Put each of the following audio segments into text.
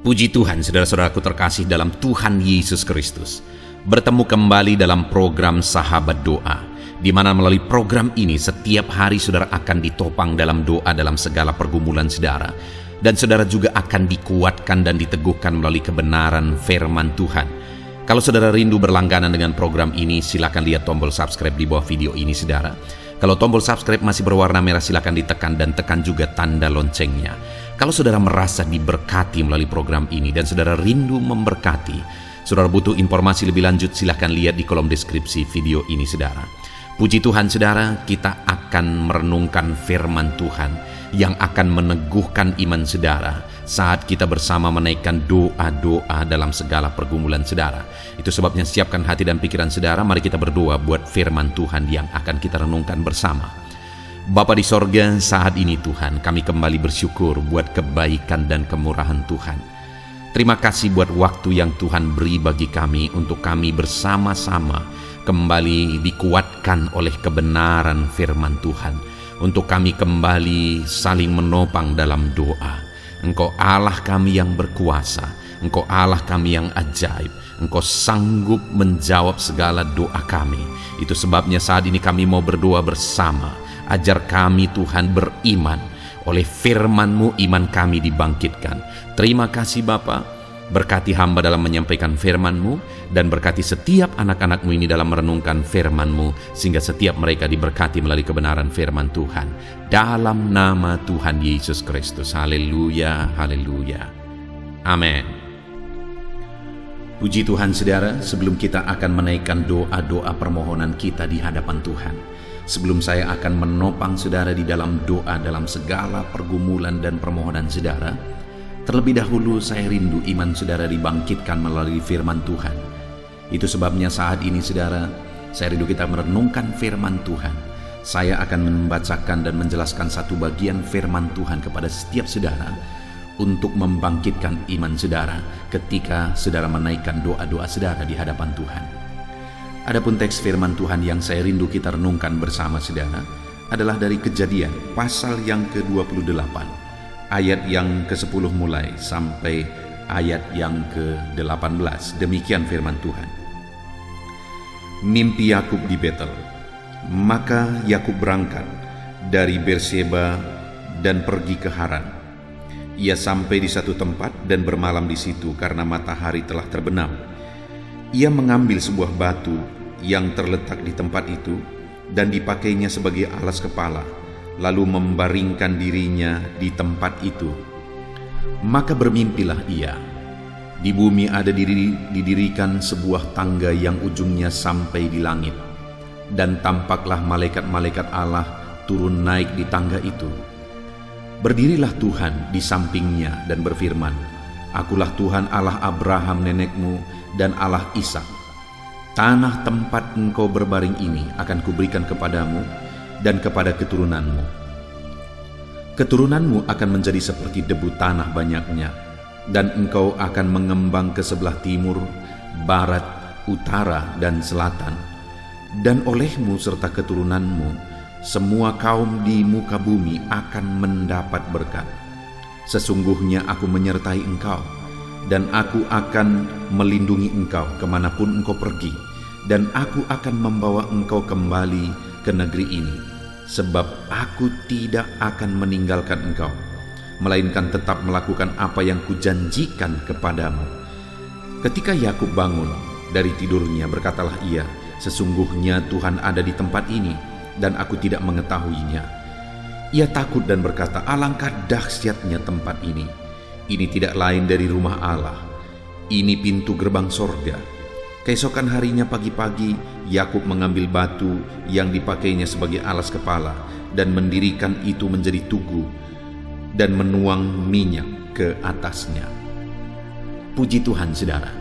Puji Tuhan, saudara-saudaraku terkasih dalam Tuhan Yesus Kristus. Bertemu kembali dalam program Sahabat Doa, di mana melalui program ini setiap hari saudara akan ditopang dalam doa dalam segala pergumulan saudara. Dan saudara juga akan dikuatkan dan diteguhkan melalui kebenaran firman Tuhan. Kalau saudara rindu berlangganan dengan program ini, silakan lihat tombol subscribe di bawah video ini saudara. Kalau tombol subscribe masih berwarna merah, silakan ditekan dan tekan juga tanda loncengnya. Kalau saudara merasa diberkati melalui program ini dan saudara rindu memberkati, saudara butuh informasi lebih lanjut, silakan lihat di kolom deskripsi video ini saudara. Puji Tuhan saudara, kita akan merenungkan firman Tuhan yang akan meneguhkan iman saudara saat kita bersama menaikkan doa-doa dalam segala pergumulan saudara. Itu sebabnya siapkan hati dan pikiran saudara, mari kita berdoa buat firman Tuhan yang akan kita renungkan bersama. Bapa di sorga, saat ini Tuhan, kami kembali bersyukur buat kebaikan dan kemurahan Tuhan. Terima kasih buat waktu yang Tuhan beri bagi kami untuk kami bersama-sama kembali dikuatkan oleh kebenaran firman Tuhan. Untuk kami kembali saling menopang dalam doa. Engkau Allah kami yang berkuasa, Engkau Allah kami yang ajaib, Engkau sanggup menjawab segala doa kami. Itu sebabnya saat ini kami mau berdoa bersama. Ajar kami Tuhan beriman. Oleh firman-Mu iman kami dibangkitkan. Terima kasih Bapa. Berkati hamba dalam menyampaikan firman-Mu, dan berkati setiap anak-anak-Mu ini dalam merenungkan firman-Mu, sehingga setiap mereka diberkati melalui kebenaran firman Tuhan. Dalam nama Tuhan Yesus Kristus. Haleluya, haleluya. Amin. Puji Tuhan saudara, sebelum kita akan menaikkan doa-doa permohonan kita di hadapan Tuhan, sebelum saya akan menopang saudara di dalam doa dalam segala pergumulan dan permohonan saudara, terlebih dahulu saya rindu iman saudara dibangkitkan melalui firman Tuhan. Itu sebabnya saat ini saudara, saya rindu kita merenungkan firman Tuhan. Saya akan membacakan dan menjelaskan satu bagian firman Tuhan kepada setiap saudara untuk membangkitkan iman saudara ketika saudara menaikkan doa-doa saudara di hadapan Tuhan. Adapun teks firman Tuhan yang saya rindu kita renungkan bersama saudara adalah dari Kejadian pasal yang ke-28, ayat yang ke-10 mulai sampai ayat yang ke-18. Demikian firman Tuhan. Mimpi Yakub di Betel. Maka Yakub berangkat dari Berseba dan pergi ke Haran. Ia sampai di satu tempat dan bermalam di situ karena matahari telah terbenam. Ia mengambil sebuah batu yang terletak di tempat itu dan dipakainya sebagai alas kepala, lalu membaringkan dirinya di tempat itu. Maka bermimpilah ia. Di bumi ada didirikan sebuah tangga yang ujungnya sampai di langit, dan tampaklah malaikat-malaikat Allah turun naik di tangga itu. Berdirilah Tuhan di sampingnya dan berfirman, Akulah Tuhan Allah Abraham nenekmu dan Allah Ishak. Tanah tempat engkau berbaring ini akan kuberikan kepadamu dan kepada keturunanmu. Keturunanmu akan menjadi seperti debu tanah banyaknya, dan engkau akan mengembang ke sebelah timur, barat, utara, dan selatan. Dan olehmu serta keturunanmu, semua kaum di muka bumi akan mendapat berkat. Sesungguhnya aku menyertai engkau, dan aku akan melindungi engkau kemanapun engkau pergi, dan aku akan membawa engkau kembali ke negeri ini, sebab aku tidak akan meninggalkan engkau, melainkan tetap melakukan apa yang kujanjikan kepadamu. Ketika Yakub bangun dari tidurnya, berkatalah ia, Sesungguhnya Tuhan ada di tempat ini, dan aku tidak mengetahuinya. Ia takut dan berkata, Alangkah dahsyatnya tempat ini. Ini tidak lain dari rumah Allah. Ini pintu gerbang sorga. Keesokan harinya pagi-pagi, Yakub mengambil batu yang dipakainya sebagai alas kepala dan mendirikan itu menjadi tugu dan menuang minyak ke atasnya. Puji Tuhan saudara.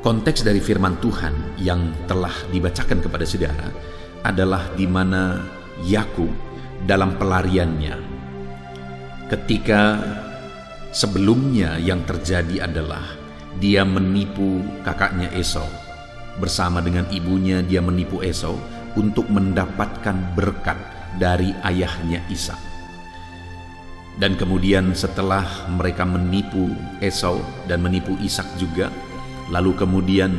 Konteks dari firman Tuhan yang telah dibacakan kepada saudara adalah di mana Yakub dalam pelariannya. Ketika sebelumnya yang terjadi adalah dia menipu kakaknya Esau. Bersama dengan ibunya dia menipu Esau untuk mendapatkan berkat dari ayahnya Ishak. Dan kemudian setelah mereka menipu Esau dan menipu Ishak juga, lalu kemudian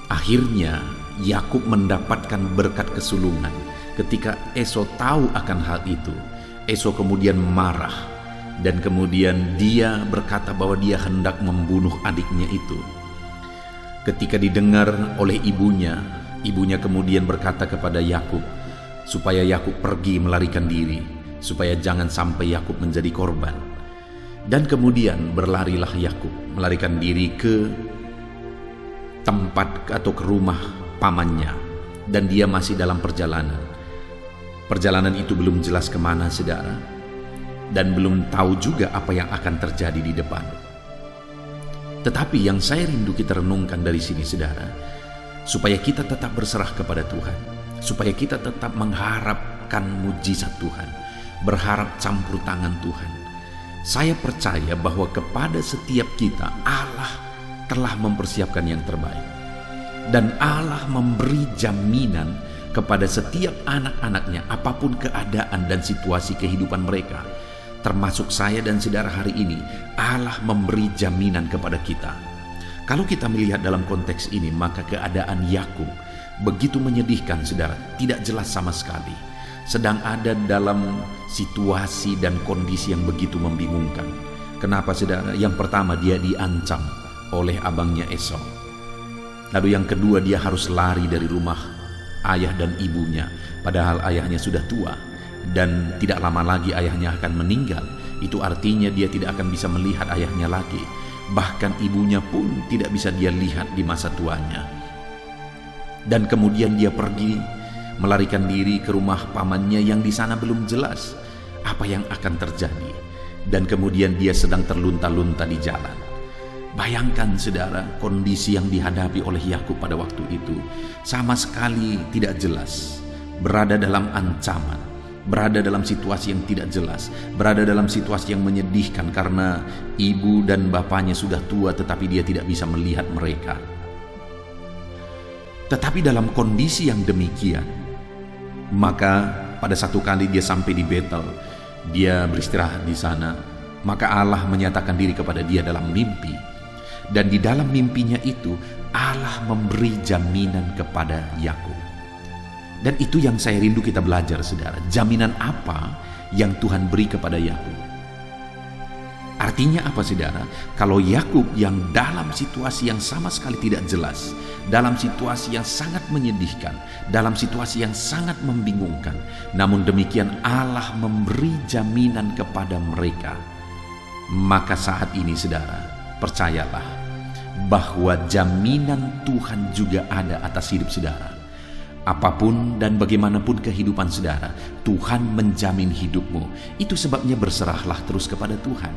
akhirnya Yakub mendapatkan berkat kesulungan. Ketika Esau tahu akan hal itu, Esau kemudian marah dan kemudian dia berkata bahwa dia hendak membunuh adiknya itu. Ketika didengar oleh ibunya kemudian berkata kepada Yakub supaya Yakub pergi melarikan diri, supaya jangan sampai Yakub menjadi korban. Dan kemudian berlarilah Yakub melarikan diri ke tempat atau ke rumah pamannya, dan dia masih dalam perjalanan. Perjalanan itu belum jelas kemana, saudara, dan belum tahu juga apa yang akan terjadi di depan. Tetapi yang saya rindu kita renungkan dari sini, saudara, supaya kita tetap berserah kepada Tuhan, supaya kita tetap mengharapkan mujizat Tuhan, berharap campur tangan Tuhan. Saya percaya bahwa kepada setiap kita Allah telah mempersiapkan yang terbaik, dan Allah memberi jaminan kepada setiap anak-anaknya apapun keadaan dan situasi kehidupan mereka, termasuk saya dan saudara hari ini. Allah memberi jaminan kepada kita. Kalau kita melihat dalam konteks ini, maka keadaan Yakub begitu menyedihkan, saudara, tidak jelas sama sekali, sedang ada dalam situasi dan kondisi yang begitu membingungkan. Kenapa, saudara? Yang pertama, dia diancam oleh abangnya Esau. Lalu yang kedua, dia harus lari dari rumah ayah dan ibunya, padahal ayahnya sudah tua dan tidak lama lagi ayahnya akan meninggal. Itu artinya dia tidak akan bisa melihat ayahnya lagi, bahkan ibunya pun tidak bisa dia lihat di masa tuanya. Dan kemudian dia pergi melarikan diri ke rumah pamannya yang di sana belum jelas apa yang akan terjadi, dan kemudian dia sedang terlunta-lunta di jalan. Bayangkan, saudara, kondisi yang dihadapi oleh Yakub pada waktu itu sama sekali tidak jelas, berada dalam ancaman, berada dalam situasi yang tidak jelas, berada dalam situasi yang menyedihkan karena ibu dan bapaknya sudah tua tetapi dia tidak bisa melihat mereka. Tetapi dalam kondisi yang demikian, maka pada satu kali dia sampai di Betel, dia beristirahat di sana, maka Allah menyatakan diri kepada dia dalam mimpi. Dan di dalam mimpinya itu Allah memberi jaminan kepada Yakub. Dan itu yang saya rindu kita belajar, saudara. Jaminan apa yang Tuhan beri kepada Yakub? Artinya apa, saudara? Kalau Yakub yang dalam situasi yang sama sekali tidak jelas, dalam situasi yang sangat menyedihkan, dalam situasi yang sangat membingungkan, namun demikian Allah memberi jaminan kepada mereka. Maka saat ini, saudara, percayalah bahwa jaminan Tuhan juga ada atas hidup saudara. Apapun dan bagaimanapun kehidupan saudara, Tuhan menjamin hidupmu. Itu sebabnya berserahlah terus kepada Tuhan.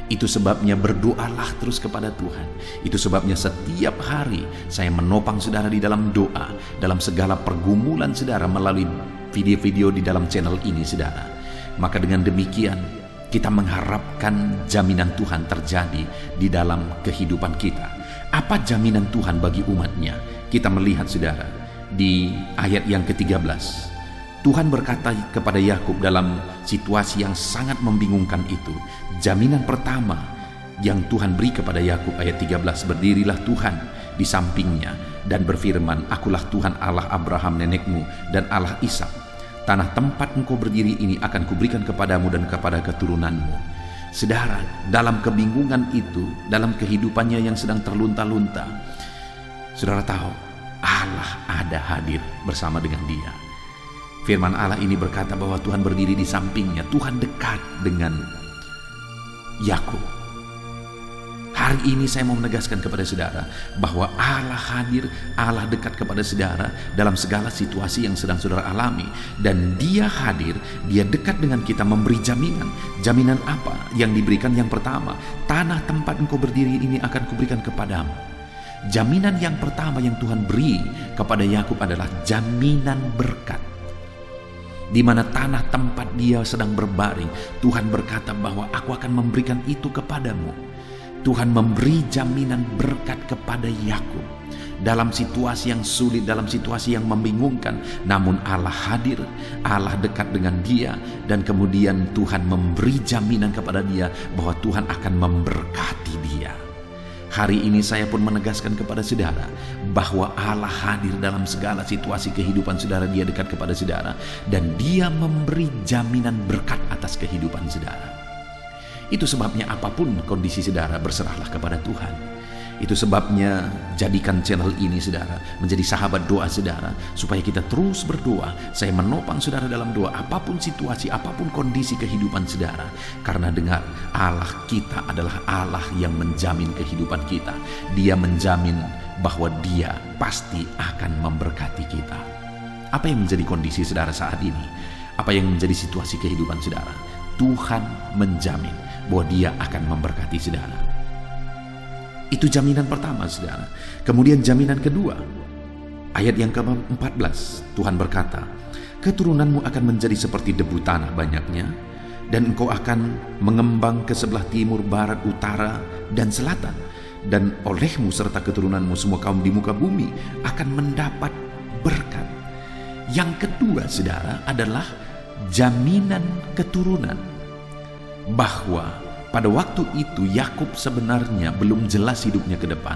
Itu sebabnya berdoalah terus kepada Tuhan. Itu sebabnya setiap hari saya menopang saudara di dalam doa, dalam segala pergumulan saudara melalui video-video di dalam channel ini, saudara. Maka dengan demikian kita mengharapkan jaminan Tuhan terjadi di dalam kehidupan kita. Apa jaminan Tuhan bagi umatnya? Kita melihat, saudara, di ayat yang ke-13. Tuhan berkata kepada Yakub dalam situasi yang sangat membingungkan itu. Jaminan pertama yang Tuhan beri kepada Yakub, ayat 13, berdirilah Tuhan di sampingnya dan berfirman, akulah Tuhan Allah Abraham nenekmu dan Allah Ishak. Tanah tempat engkau berdiri ini akan kuberikan kepadamu dan kepada keturunanmu. Saudara, dalam kebingungan itu, dalam kehidupannya yang sedang terlunta-lunta, saudara tahu Allah ada hadir bersama dengan dia. Firman Allah ini berkata bahwa Tuhan berdiri di sampingnya. Tuhan dekat dengan Yakub. Hari ini saya mau menegaskan kepada saudara bahwa Allah hadir, Allah dekat kepada saudara dalam segala situasi yang sedang saudara alami. Dan dia hadir, dia dekat dengan kita memberi jaminan. Jaminan apa yang diberikan? Yang pertama, tanah tempat engkau berdiri ini akan kuberikan kepadamu. Jaminan yang pertama yang Tuhan beri kepada Yakub adalah jaminan berkat. Di mana tanah tempat dia sedang berbaring, Tuhan berkata bahwa aku akan memberikan itu kepadamu. Tuhan memberi jaminan berkat kepada Yakub. dalam situasi yang sulit, dalam situasi yang membingungkan, namun Allah hadir, Allah dekat dengan dia, dan kemudian Tuhan memberi jaminan kepada dia bahwa Tuhan akan memberkati dia. Hari ini saya pun menegaskan kepada saudara bahwa Allah hadir dalam segala situasi kehidupan saudara. Dia dekat kepada saudara dan dia memberi jaminan berkat atas kehidupan saudara. Itu sebabnya apapun kondisi saudara, berserahlah kepada Tuhan. Itu sebabnya jadikan channel ini saudara menjadi sahabat doa saudara, supaya kita terus berdoa. Saya menopang saudara dalam doa apapun situasi, apapun kondisi kehidupan saudara. Karena dengar, Allah kita adalah Allah yang menjamin kehidupan kita. Dia menjamin bahwa dia pasti akan memberkati kita. Apa yang menjadi kondisi saudara saat ini? Apa yang menjadi situasi kehidupan saudara? Tuhan menjamin bahwa dia akan memberkati saudara. Itu jaminan pertama saudara. Kemudian jaminan kedua, ayat yang ke-14, Tuhan berkata, keturunanmu akan menjadi seperti debu tanah banyaknya, dan engkau akan mengembang ke sebelah timur, barat, utara, dan selatan. Dan olehmu serta keturunanmu semua kaum di muka bumi akan mendapat berkat. Yang kedua saudara adalah jaminan keturunan. Bahwa pada waktu itu Yakub sebenarnya belum jelas hidupnya ke depan,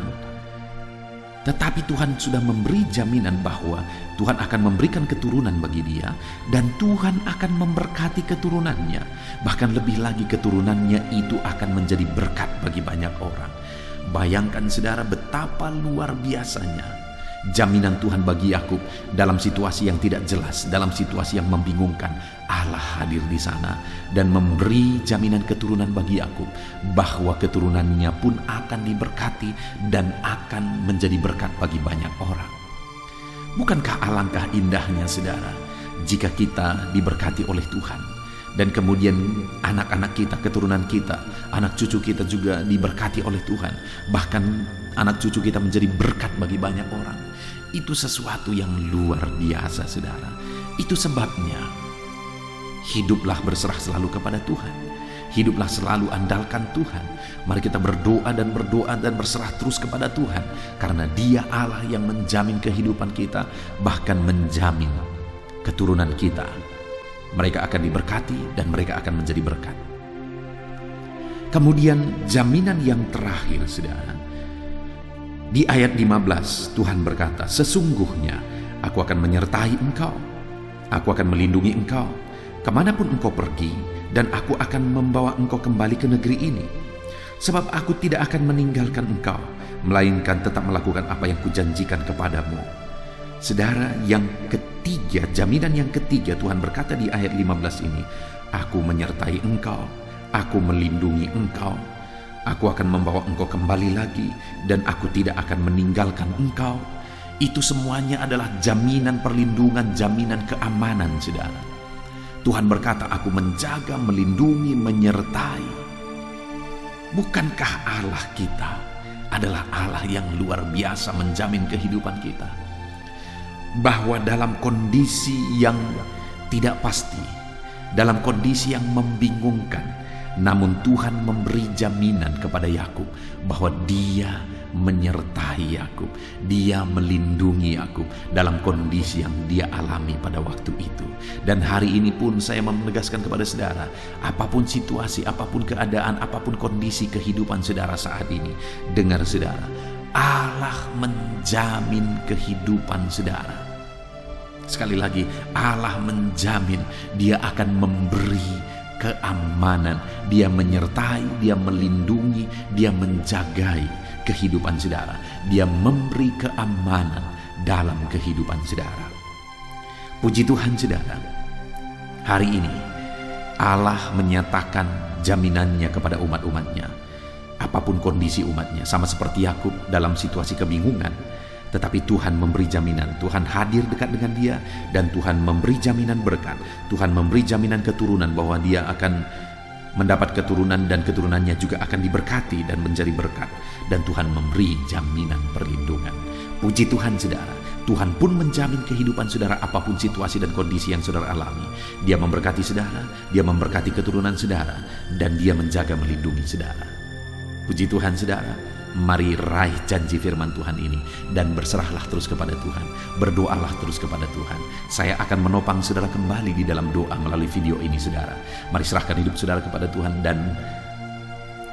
tetapi Tuhan sudah memberi jaminan bahwa Tuhan akan memberikan keturunan bagi dia, dan Tuhan akan memberkati keturunannya. Bahkan lebih lagi, keturunannya itu akan menjadi berkat bagi banyak orang. Bayangkan saudara betapa luar biasanya jaminan Tuhan bagi Yakub dalam situasi yang tidak jelas, dalam situasi yang membingungkan. Allah hadir di sana dan memberi jaminan keturunan bagi Yakub, bahwa keturunannya pun akan diberkati dan akan menjadi berkat bagi banyak orang. Bukankah alangkah indahnya saudara jika kita diberkati oleh Tuhan, dan kemudian anak-anak kita, keturunan kita, anak cucu kita juga diberkati oleh Tuhan, bahkan anak cucu kita menjadi berkat bagi banyak orang. Itu sesuatu yang luar biasa saudara. Itu sebabnya hiduplah berserah selalu kepada Tuhan. Hiduplah selalu andalkan Tuhan. Mari kita berdoa dan berserah terus kepada Tuhan, karena dia Allah yang menjamin kehidupan kita, bahkan menjamin keturunan kita. Mereka akan diberkati dan mereka akan menjadi berkat. Kemudian jaminan yang terakhir saudara, di ayat 15 Tuhan berkata, sesungguhnya aku akan menyertai engkau, aku akan melindungi engkau kemanapun engkau pergi, dan aku akan membawa engkau kembali ke negeri ini. Sebab aku tidak akan meninggalkan engkau, melainkan tetap melakukan apa yang kujanjikan kepadamu. Saudara, yang ketiga, jaminan yang ketiga, Tuhan berkata di ayat 15 ini, aku menyertai engkau, aku melindungi engkau, aku akan membawa engkau kembali lagi, dan aku tidak akan meninggalkan engkau. Itu semuanya adalah jaminan perlindungan, jaminan keamanan saudara. Tuhan berkata, aku menjaga, melindungi, menyertai. Bukankah Allah kita adalah Allah yang luar biasa menjamin kehidupan kita? Bahwa dalam kondisi yang tidak pasti, dalam kondisi yang membingungkan, namun Tuhan memberi jaminan kepada Yakub bahwa dia menyertai Yakub, dia melindungi Yakub dalam kondisi yang dia alami pada waktu itu. Dan hari ini pun saya menegaskan kepada saudara, apapun situasi, apapun keadaan, apapun kondisi kehidupan saudara saat ini, dengar saudara, Allah menjamin kehidupan saudara. Sekali lagi, Allah menjamin, dia akan memberi keamanan, dia menyertai, dia melindungi, dia menjagai kehidupan saudara, dia memberi keamanan dalam kehidupan saudara. Puji Tuhan saudara, hari ini Allah menyatakan jaminannya kepada umat-umatnya. Apapun kondisi umatnya, sama seperti Yakub dalam situasi kebingungan, tetapi Tuhan memberi jaminan. Tuhan hadir dekat dengan dia, dan Tuhan memberi jaminan berkat. Tuhan memberi jaminan keturunan bahwa dia akan mendapat keturunan, dan keturunannya juga akan diberkati dan menjadi berkat. Dan Tuhan memberi jaminan perlindungan. Puji Tuhan saudara, Tuhan pun menjamin kehidupan saudara apapun situasi dan kondisi yang saudara alami. Dia memberkati saudara, dia memberkati keturunan saudara, dan dia menjaga melindungi saudara. Puji Tuhan saudara, Mari raih janji firman Tuhan ini dan berserahlah terus kepada Tuhan. Berdoalah terus kepada Tuhan. Saya akan menopang saudara kembali di dalam doa melalui video ini, saudara. Mari serahkan hidup saudara kepada Tuhan dan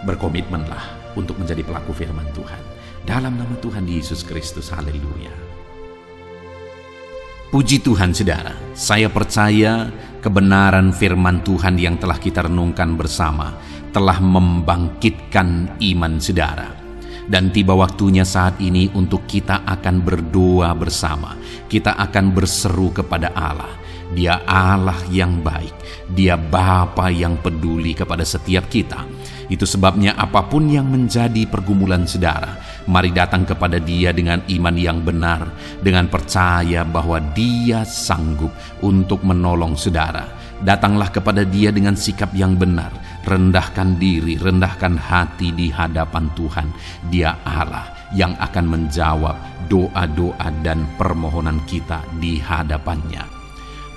berkomitmenlah untuk menjadi pelaku firman Tuhan. Dalam nama Tuhan Yesus Kristus, haleluya. Puji Tuhan, saudara. Saya percaya kebenaran firman Tuhan yang telah kita renungkan bersama telah membangkitkan iman saudara. Dan tiba waktunya saat ini untuk kita akan berdoa bersama. Kita akan berseru kepada Allah. Dia Allah yang baik. Dia Bapa yang peduli kepada setiap kita. Itu sebabnya apapun yang menjadi pergumulan saudara, mari datang kepada Dia dengan iman yang benar, dengan percaya bahwa Dia sanggup untuk menolong saudara. Datanglah kepada Dia dengan sikap yang benar, rendahkan diri, rendahkan hati di hadapan Tuhan. Dia Allah yang akan menjawab doa-doa dan permohonan kita di hadapannya.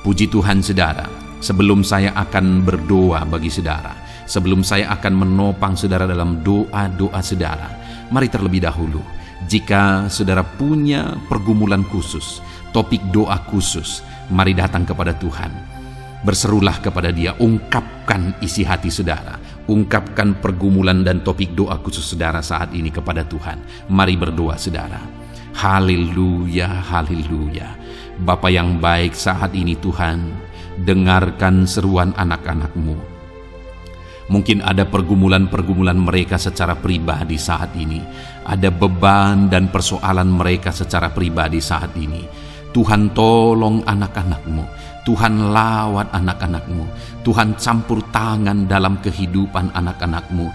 Puji Tuhan, saudara. Sebelum saya akan berdoa bagi saudara, sebelum saya akan menopang saudara dalam doa-doa saudara, mari terlebih dahulu, jika saudara punya pergumulan khusus, topik doa khusus, mari datang kepada Tuhan. Berserulah kepada Dia, ungkapkan isi hati saudara, ungkapkan pergumulan dan topik doa khusus saudara saat ini kepada Tuhan. Mari berdoa saudara. Haleluya, haleluya. Bapa yang baik, saat ini Tuhan, dengarkan seruan anak-anak-Mu. Mungkin ada pergumulan-pergumulan mereka secara pribadi saat ini. Ada beban dan persoalan mereka secara pribadi saat ini. Tuhan, tolong anak-anak-Mu. Tuhan, lawat anak-anak-Mu. Tuhan, campur tangan dalam kehidupan anak-anak-Mu.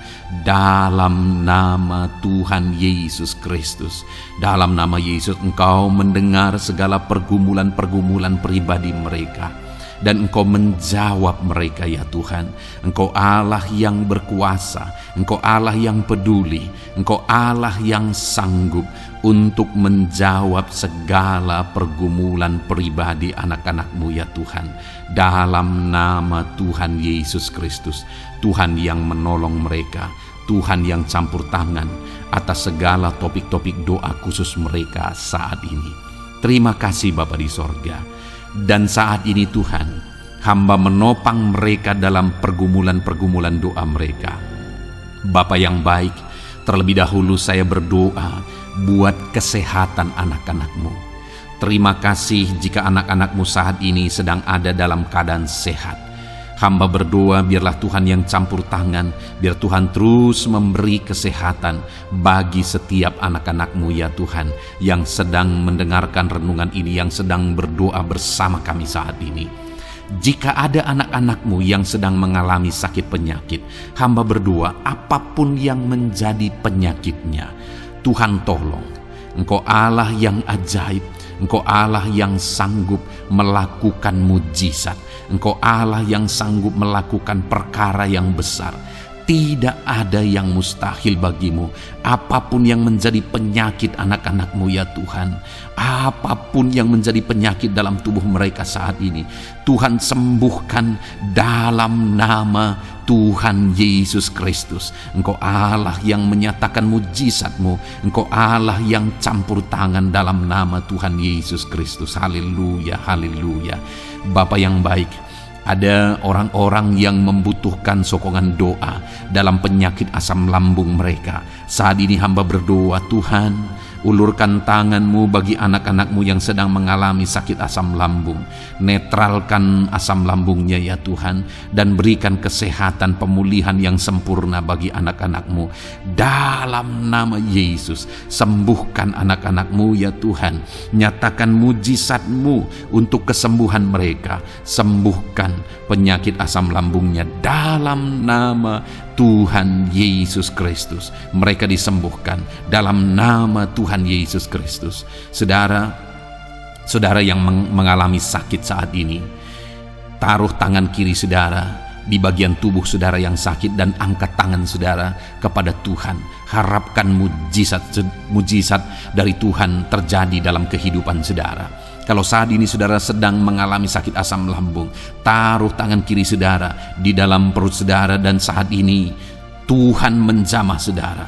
Dalam nama Tuhan Yesus Kristus. Dalam nama Yesus, Engkau mendengar segala pergumulan-pergumulan pribadi mereka. Dan Engkau menjawab mereka, ya Tuhan. Engkau Allah yang berkuasa, Engkau Allah yang peduli, Engkau Allah yang sanggup untuk menjawab segala pergumulan pribadi anak-anak-Mu, ya Tuhan. Dalam nama Tuhan Yesus Kristus, Tuhan yang menolong mereka, Tuhan yang campur tangan atas segala topik-topik doa khusus mereka saat ini. Terima kasih Bapa di sorga. Dan saat ini Tuhan, hamba menopang mereka dalam pergumulan-pergumulan doa mereka. Bapa yang baik, terlebih dahulu saya berdoa buat kesehatan anak-anak-Mu. Terima kasih jika anak-anak-Mu saat ini sedang ada dalam keadaan sehat. Hamba berdoa biarlah Tuhan yang campur tangan, biar Tuhan terus memberi kesehatan bagi setiap anak-anak-Mu, ya Tuhan, yang sedang mendengarkan renungan ini, yang sedang berdoa bersama kami saat ini. Jika ada anak-anak-Mu yang sedang mengalami sakit penyakit, hamba berdoa apapun yang menjadi penyakitnya, Tuhan tolong. Engkau Allah yang ajaib, Engkau Allah yang sanggup melakukan mujizat. Engkau Allah yang sanggup melakukan perkara yang besar. Tidak ada yang mustahil bagimu. Apapun yang menjadi penyakit anak-anak-Mu, ya Tuhan, apapun yang menjadi penyakit dalam tubuh mereka saat ini, Tuhan sembuhkan dalam nama Tuhan Yesus Kristus. Engkau Allah yang menyatakan mujizat-Mu. Engkau Allah yang campur tangan dalam nama Tuhan Yesus Kristus. Haleluya, haleluya. Bapa yang baik, ada orang-orang yang membutuhkan sokongan doa dalam penyakit asam lambung mereka. Saat ini hamba berdoa, Tuhan, ulurkan tangan-Mu bagi anak-anak-Mu yang sedang mengalami sakit asam lambung. Netralkan asam lambungnya, ya Tuhan, dan berikan kesehatan pemulihan yang sempurna bagi anak-anak-Mu. Dalam nama Yesus, sembuhkan anak-anak-Mu, ya Tuhan. Nyatakan mujizat-Mu untuk kesembuhan mereka. Sembuhkan penyakit asam lambungnya dalam nama Tuhan Yesus Kristus. Mereka disembuhkan dalam nama Tuhan Yesus Kristus. Saudara yang mengalami sakit saat ini, taruh tangan kiri saudara di bagian tubuh saudara yang sakit dan angkat tangan saudara kepada Tuhan. Harapkan mujizat dari Tuhan terjadi dalam kehidupan saudara. Kalau saat ini saudara sedang mengalami sakit asam lambung, taruh tangan kiri saudara di dalam perut saudara dan saat ini Tuhan menjamah saudara.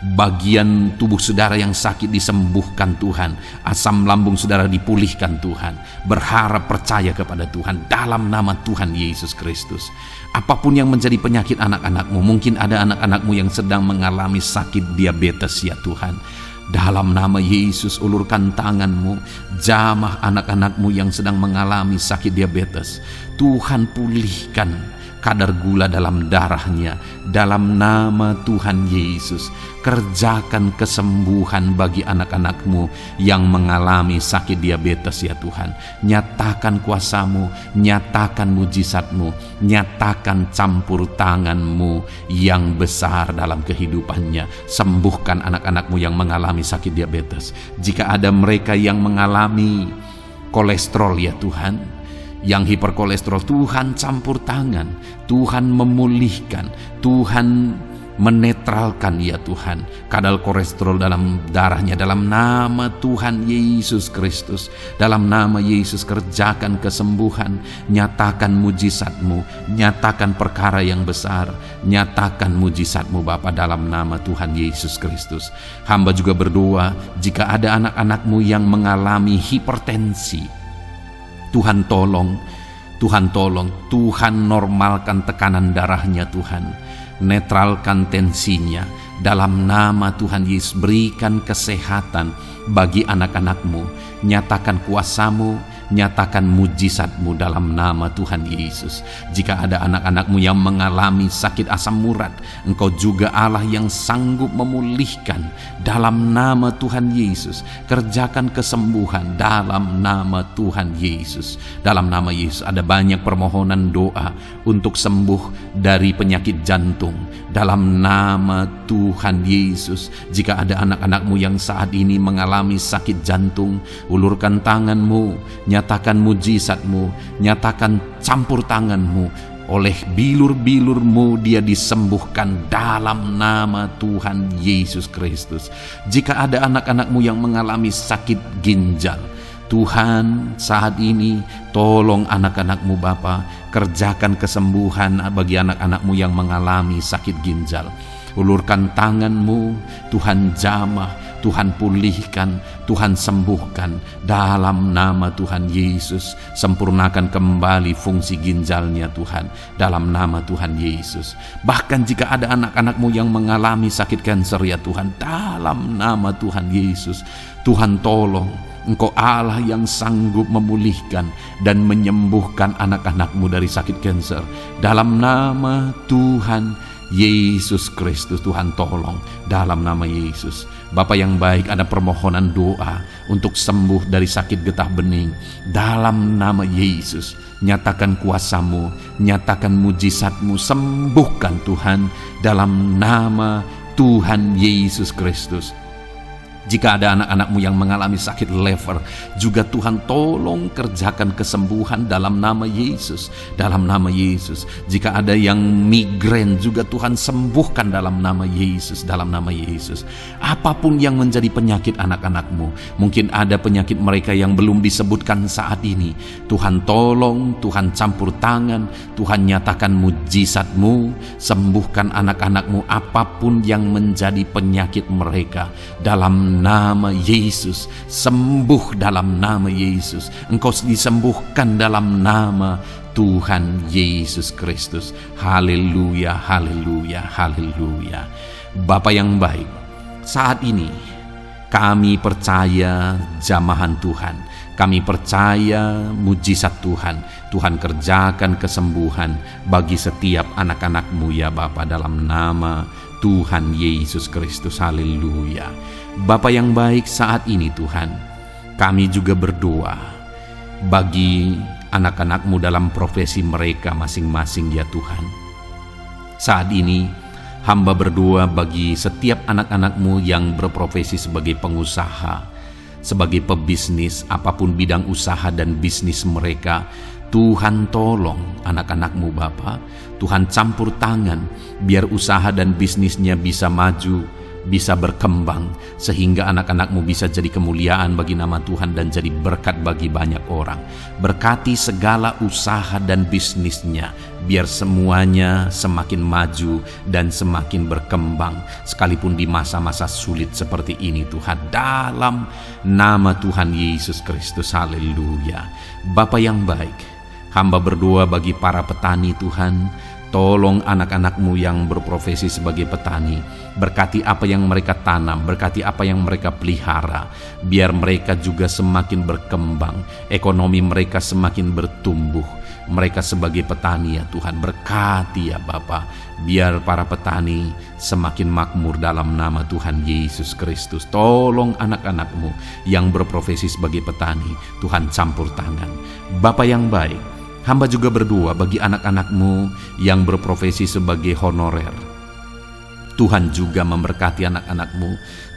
Bagian tubuh saudara yang sakit disembuhkan Tuhan. Asam lambung saudara dipulihkan Tuhan. Berharap, percaya kepada Tuhan dalam nama Tuhan Yesus Kristus. Apapun yang menjadi penyakit anak-anakmu, mungkin ada anak-anakmu yang sedang mengalami sakit diabetes ya Tuhan. Dalam nama Yesus, ulurkan tanganmu, jamah anak-anakmu yang sedang mengalami sakit diabetes. Tuhan pulihkan kadar gula dalam darahnya. Dalam nama Tuhan Yesus, kerjakan kesembuhan bagi anak-anakmu yang mengalami sakit diabetes ya Tuhan. Nyatakan kuasa-Mu, nyatakan mujizat-Mu, nyatakan campur tangan-Mu yang besar dalam kehidupannya. Sembuhkan anak-anakmu yang mengalami sakit diabetes. Jika ada mereka yang mengalami kolesterol ya Tuhan, yang hiperkolesterol, Tuhan campur tangan, Tuhan memulihkan, Tuhan menetralkan ya Tuhan kadar kolesterol dalam darahnya. Dalam nama Tuhan Yesus Kristus, dalam nama Yesus kerjakan kesembuhan, nyatakan mujizat-Mu, nyatakan perkara yang besar, nyatakan mujizat-Mu Bapa dalam nama Tuhan Yesus Kristus. Hamba juga berdoa jika ada anak-anak-Mu yang mengalami hipertensi, Tuhan tolong, Tuhan tolong, Tuhan normalkan tekanan darahnya Tuhan, netralkan tensinya, dalam nama Tuhan Yesus berikan kesehatan bagi anak-anak-Mu, nyatakan kuasa-Mu, nyatakan mujizat-Mu dalam nama Tuhan Yesus. Jika ada anak-anak-Mu yang mengalami sakit asam urat, Engkau juga Allah yang sanggup memulihkan dalam nama Tuhan Yesus. Kerjakan kesembuhan dalam nama Tuhan Yesus. Dalam nama Yesus ada banyak permohonan doa untuk sembuh dari penyakit jantung. Dalam nama Tuhan Yesus, jika ada anak-anak-Mu yang saat ini mengalami sakit jantung, ulurkan tangan-Mu, nyatakan mujizat-Mu, nyatakan campur tangan-Mu. Oleh bilur-bilur-Mu dia disembuhkan dalam nama Tuhan Yesus Kristus. Jika ada anak-anak-Mu yang mengalami sakit ginjal, Tuhan saat ini tolong anak-anak-Mu Bapa, kerjakan kesembuhan bagi anak-anak-Mu yang mengalami sakit ginjal. Ulurkan tangan-Mu, Tuhan jamah, Tuhan pulihkan, Tuhan sembuhkan dalam nama Tuhan Yesus. Sempurnakan kembali fungsi ginjalnya Tuhan dalam nama Tuhan Yesus. Bahkan jika ada anak-anak-Mu yang mengalami sakit kanker ya Tuhan, dalam nama Tuhan Yesus, Tuhan tolong. Engkau Allah yang sanggup memulihkan dan menyembuhkan anak-anak-Mu dari sakit kanker. Dalam nama Tuhan Yesus Kristus, Tuhan tolong dalam nama Yesus. Bapa yang baik, ada permohonan doa untuk sembuh dari sakit getah bening. Dalam nama Yesus, nyatakan kuasa-Mu, nyatakan mujizat-Mu, sembuhkan Tuhan dalam nama Tuhan Yesus Kristus. Jika ada anak-anak-Mu yang mengalami sakit lever, juga Tuhan tolong kerjakan kesembuhan dalam nama Yesus. Dalam nama Yesus. Jika ada yang migrain, juga Tuhan sembuhkan dalam nama Yesus. Dalam nama Yesus. Apapun yang menjadi penyakit anak-anak-Mu, mungkin ada penyakit mereka yang belum disebutkan saat ini, Tuhan tolong, Tuhan campur tangan, Tuhan nyatakan mujizat-Mu, sembuhkan anak-anak-Mu apapun yang menjadi penyakit mereka. Dalam nama Yesus, sembuh dalam nama Yesus. Engkau disembuhkan dalam nama Tuhan Yesus Kristus. Haleluya, haleluya, haleluya. Bapa yang baik, saat ini kami percaya jamahan Tuhan, kami percaya mujizat Tuhan. Tuhan kerjakan kesembuhan bagi setiap anak-anak-Mu ya Bapa, dalam nama Tuhan Yesus Kristus. Haleluya. Bapa yang baik, saat ini Tuhan, kami juga berdoa bagi anak-anak-Mu dalam profesi mereka masing-masing ya Tuhan. Saat ini hamba berdoa bagi setiap anak-anak-Mu yang berprofesi sebagai pengusaha, sebagai pebisnis, apapun bidang usaha dan bisnis mereka. Tuhan tolong anak-anak-Mu Bapa, Tuhan campur tangan biar usaha dan bisnisnya bisa maju, bisa berkembang, sehingga anak-anak-Mu bisa jadi kemuliaan bagi nama Tuhan dan jadi berkat bagi banyak orang. Berkati segala usaha dan bisnisnya, biar semuanya semakin maju dan semakin berkembang, sekalipun di masa-masa sulit seperti ini Tuhan, dalam nama Tuhan Yesus Kristus. Haleluya. Bapa yang baik, hamba berdoa bagi para petani Tuhan. Tolong anak-anak-Mu yang berprofesi sebagai petani, berkati apa yang mereka tanam, berkati apa yang mereka pelihara, biar mereka juga semakin berkembang, ekonomi mereka semakin bertumbuh. Mereka sebagai petani ya Tuhan, berkati ya Bapa, biar para petani semakin makmur dalam nama Tuhan Yesus Kristus. Tolong anak-anak-Mu yang berprofesi sebagai petani, Tuhan campur tangan. Bapa yang baik, hamba juga berdoa bagi anak-anak-Mu yang berprofesi sebagai honorer. Tuhan juga memberkati anak-anak-Mu.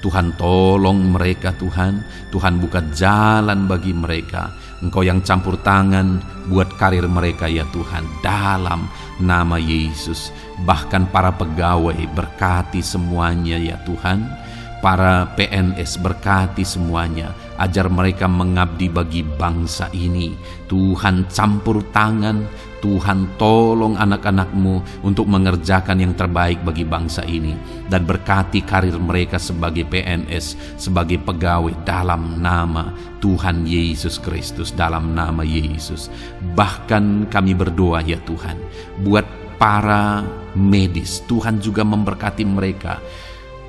Tuhan tolong mereka Tuhan. Tuhan buka jalan bagi mereka. Engkau yang campur tangan buat karir mereka ya Tuhan, dalam nama Yesus. Bahkan para pegawai berkati semuanya ya Tuhan. Para PNS berkati semuanya, ajar mereka mengabdi bagi bangsa ini. Tuhan campur tangan, Tuhan tolong anak-anak-Mu untuk mengerjakan yang terbaik bagi bangsa ini. Dan berkati karir mereka sebagai PNS, sebagai pegawai dalam nama Tuhan Yesus Kristus, dalam nama Yesus. Bahkan kami berdoa ya Tuhan, buat para medis, Tuhan juga memberkati mereka.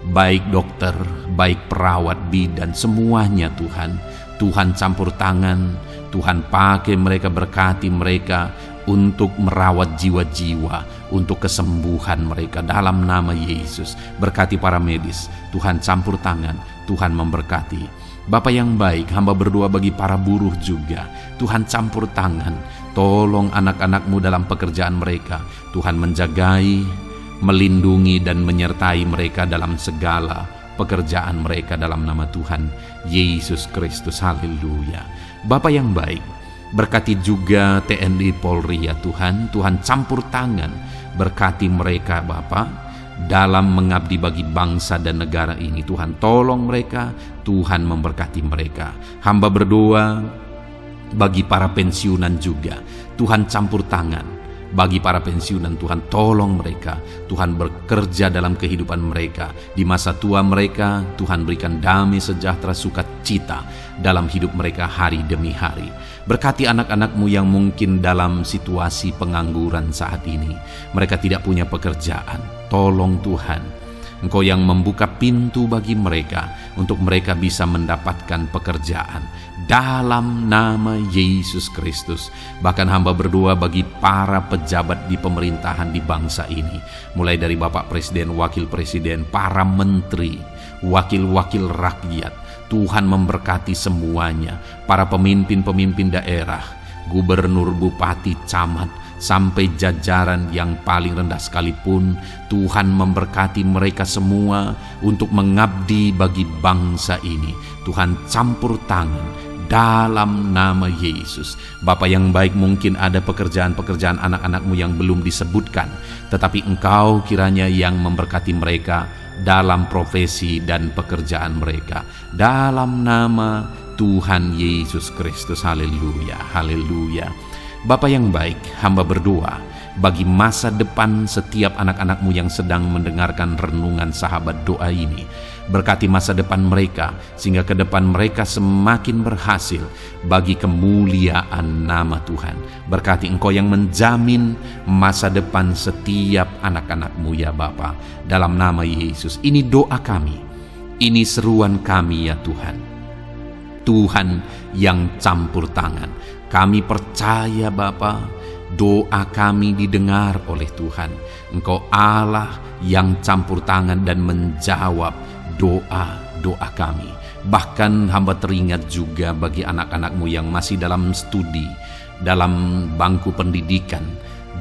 Baik dokter, baik perawat, bidan, semuanya Tuhan. Tuhan campur tangan, Tuhan pakai mereka, berkati mereka untuk merawat jiwa-jiwa, untuk kesembuhan mereka dalam nama Yesus. Berkati para medis, Tuhan campur tangan, Tuhan memberkati. Bapa yang baik, hamba berdoa bagi para buruh juga. Tuhan campur tangan, tolong anak-anak-Mu dalam pekerjaan mereka. Tuhan menjagai, melindungi dan menyertai mereka dalam segala pekerjaan mereka dalam nama Tuhan Yesus Kristus. Haleluya. Bapa yang baik, berkati juga TNI Polri ya Tuhan. Tuhan campur tangan, berkati mereka Bapa dalam mengabdi bagi bangsa dan negara ini. Tuhan tolong mereka, Tuhan memberkati mereka. Hamba berdoa bagi para pensiunan juga. Tuhan campur tangan bagi para pensiunan, Tuhan tolong mereka. Tuhan bekerja dalam kehidupan mereka. Di masa tua mereka, Tuhan berikan damai, sejahtera, sukacita dalam hidup mereka hari demi hari. Berkati anak-anak-Mu yang mungkin dalam situasi pengangguran saat ini. Mereka tidak punya pekerjaan. Tolong Tuhan, Engkau yang membuka pintu bagi mereka untuk mereka bisa mendapatkan pekerjaan dalam nama Yesus Kristus. Bahkan hamba berdoa bagi para pejabat di pemerintahan di bangsa ini, mulai dari Bapak Presiden, Wakil Presiden, para menteri, wakil-wakil rakyat. Tuhan memberkati semuanya, para pemimpin-pemimpin daerah, gubernur, bupati, camat, sampai jajaran yang paling rendah sekalipun. Tuhan memberkati mereka semua untuk mengabdi bagi bangsa ini. Tuhan campur tangan dalam nama Yesus. Bapa yang baik, mungkin ada pekerjaan-pekerjaan anak-anak-Mu yang belum disebutkan, tetapi Engkau kiranya yang memberkati mereka dalam profesi dan pekerjaan mereka, dalam nama Tuhan Yesus Kristus. Haleluya, haleluya. Bapa yang baik, hamba berdoa bagi masa depan setiap anak-anak-Mu yang sedang mendengarkan renungan sahabat doa ini. Berkati masa depan mereka, sehingga ke depan mereka semakin berhasil bagi kemuliaan nama Tuhan. Berkati Engkau yang menjamin masa depan setiap anak-anak-Mu ya Bapa. Dalam nama Yesus, ini doa kami, ini seruan kami ya Tuhan. Tuhan yang campur tangan. Kami percaya Bapa, doa kami didengar oleh Tuhan. Engkau Allah yang campur tangan dan menjawab doa-doa kami. Bahkan hamba teringat juga bagi anak-anak-Mu yang masih dalam studi, dalam bangku pendidikan.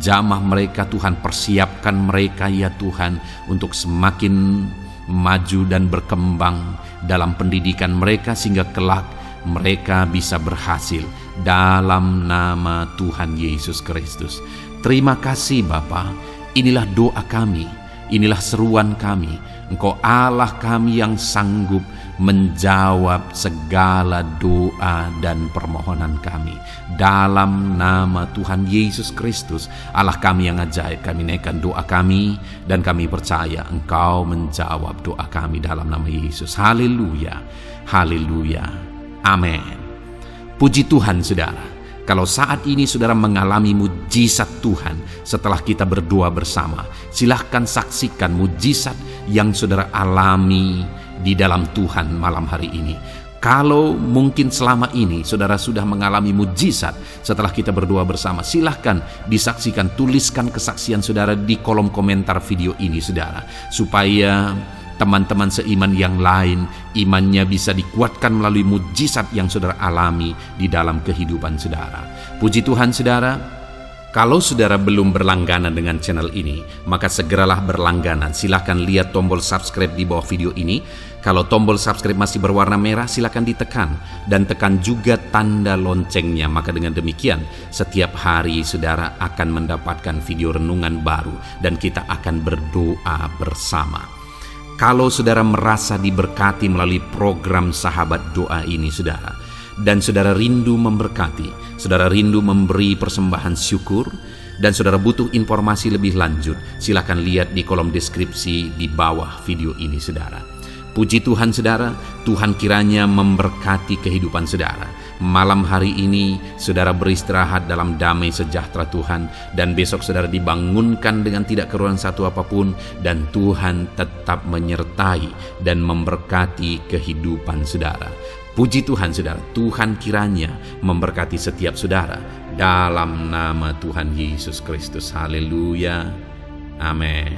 Jamah mereka Tuhan, persiapkan mereka ya Tuhan untuk semakin maju dan berkembang dalam pendidikan mereka, sehingga kelak mereka bisa berhasil dalam nama Tuhan Yesus Kristus. Terima kasih Bapa. Inilah doa kami Inilah seruan kami, Engkau Allah kami yang sanggup menjawab segala doa dan permohonan kami. Dalam nama Tuhan Yesus Kristus, Allah kami yang ajaib, kami naikkan doa kami, dan kami percaya Engkau menjawab doa kami dalam nama Yesus. Haleluya, haleluya, amin. Puji Tuhan saudara. Kalau saat ini saudara mengalami mujizat Tuhan setelah kita berdoa bersama, silahkan saksikan mujizat yang saudara alami di dalam Tuhan malam hari ini. Kalau mungkin selama ini saudara sudah mengalami mujizat setelah kita berdoa bersama, silahkan disaksikan, tuliskan kesaksian saudara di kolom komentar video ini saudara, supaya teman-teman seiman yang lain imannya bisa dikuatkan melalui mujizat yang saudara alami di dalam kehidupan saudara. Puji Tuhan saudara, kalau saudara belum berlangganan dengan channel ini, maka segeralah berlangganan. Silahkan lihat tombol subscribe di bawah video ini. Kalau tombol subscribe masih berwarna merah, silahkan ditekan dan tekan juga tanda loncengnya. Maka dengan demikian setiap hari saudara akan mendapatkan video renungan baru dan kita akan berdoa bersama. Kalau saudara merasa diberkati melalui program Sahabat Doa ini saudara, dan saudara rindu memberkati, saudara rindu memberi persembahan syukur, dan saudara butuh informasi lebih lanjut, silakan lihat di kolom deskripsi di bawah video ini saudara. Puji Tuhan saudara, Tuhan kiranya memberkati kehidupan saudara. Malam hari ini saudara beristirahat dalam damai sejahtera Tuhan, dan besok saudara dibangunkan dengan tidak kekurangan satu apapun, dan Tuhan tetap menyertai dan memberkati kehidupan saudara. Puji Tuhan saudara, Tuhan kiranya memberkati setiap saudara dalam nama Tuhan Yesus Kristus. Haleluya, amin.